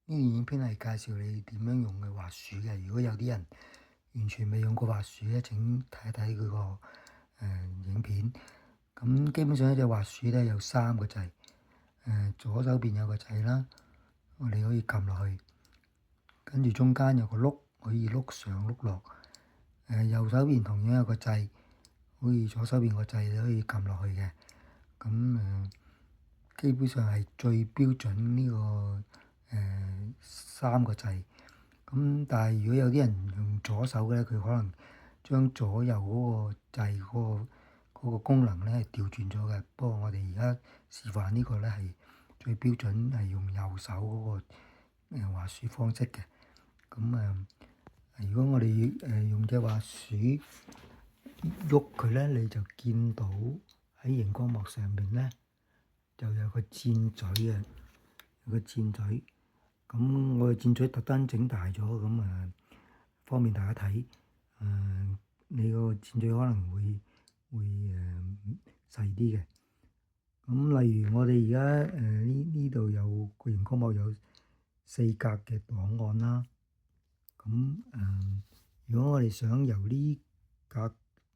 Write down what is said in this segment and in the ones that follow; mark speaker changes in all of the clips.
Speaker 1: 呢段影片係介紹你點樣用嘅滑鼠嘅。如果有啲人完全未用過滑鼠咧，請睇一睇佢個影片。咁基本上一隻滑鼠咧有三個掣，左手邊有個掣啦，我哋可以撳落去，跟住中間有個碌可以碌上碌落。右手邊同樣有個掣，好似左手邊個掣你可以撳落去嘅。咁基本上係最標準呢個三個掣。咁但係如果有啲人用左手嘅咧，佢可能將左右嗰個掣嗰個功能咧係調轉咗嘅。不過我哋而家示範呢個咧係最標準係用右手嗰個滑鼠方式嘅。咁如果我哋用隻滑鼠喐佢咧，你就見到喺熒光幕上面咧就有個箭嘴嘅，有個箭嘴。咁我嘅箭嘴特登整大咗，咁方便大家睇。你個箭嘴可能會細啲嘅。咁例如我哋而家呢度有個熒光幕有4格嘅檔案啦。咁如果我哋想由呢格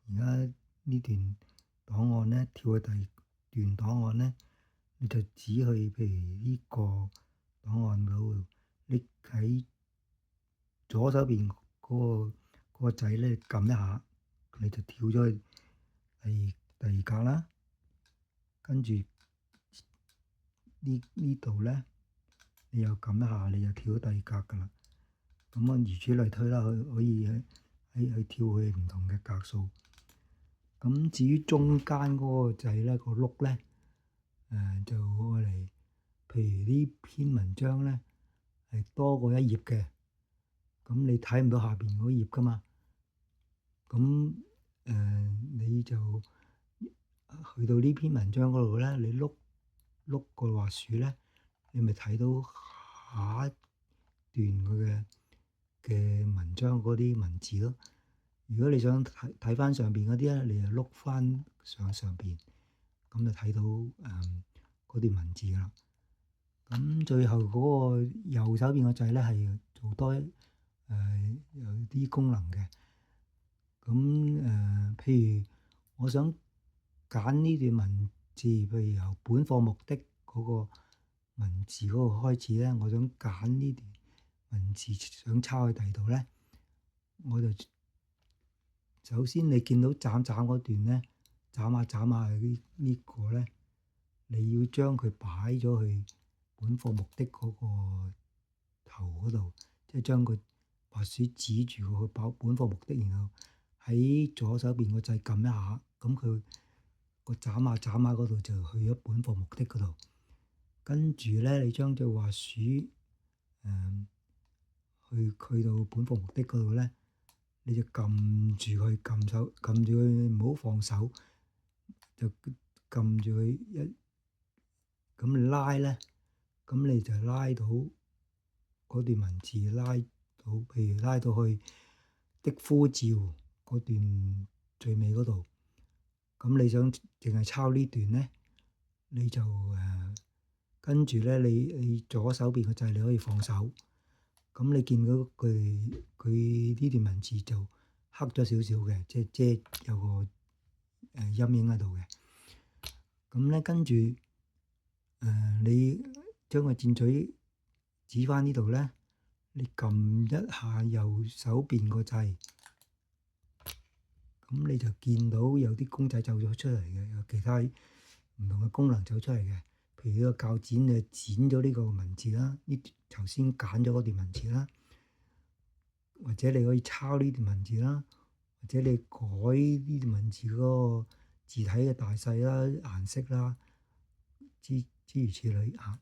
Speaker 1: 而家呢段檔案咧跳去第二段檔案咧，你就只去譬如呢個檔案度，你喺左手邊嗰個掣咧撳一下，你就跳咗去第二格啦。跟住呢度咧，你又撳一下，你就跳咗第二格噶啦。咁如此類推啦，可以去跳去唔同嘅格數。咁至於中間嗰個掣咧，個碌咧，就愛嚟，譬如呢篇文章咧係多過一頁嘅，咁你睇唔到下邊嗰頁噶嘛。咁你就去到呢篇文章嗰度咧，你碌個滑鼠咧，你咪睇到下一段佢嘅文章嗰啲文字咯。如果你想睇翻上邊嗰啲咧，你就碌翻上邊，咁就睇到嗰段文字噶啦。咁最後嗰個右手邊個掣咧係做多有啲功能嘅。咁譬如我想揀呢段文字，譬如由本課目的嗰個文字嗰個開始咧，我想揀呢段文字想抄去第二度咧，我就首先你見到斬嗰段咧，斬下呢個咧，你要將佢擺咗去本課目的嗰個頭嗰度，即係將個滑鼠指住佢本課目的，然後喺左手邊個掣撳一下，咁佢個斬下嗰度就去咗本課目的嗰度。跟住咧，你將隻滑鼠去到本課目的嗰度咧，你就撳住佢，撳住佢唔好放手，就撳住佢咁拉咧，咁你就拉到嗰段文字，拉到譬如拉到去的呼召嗰段最尾嗰度。咁你想淨係抄呢段咧，你就跟住咧，你左手邊個掣你可以放手。咁你見到佢呢段文字就黑咗少少嘅，即有個陰影喺度嘅。咁咧跟住你將個箭嘴指翻呢度咧，你撳一下右手邊個掣，咁你就見到有啲公仔走咗出嚟嘅，有其他唔同嘅功能走出嚟嘅。譬如呢個鉸剪就剪咗呢個文字啦，呢頭先揀咗嗰段文字啦，或者你可以抄呢段文字啦，或者你改呢段文字嗰個字體嘅大細啦、顏色啦，諸如此類嚇。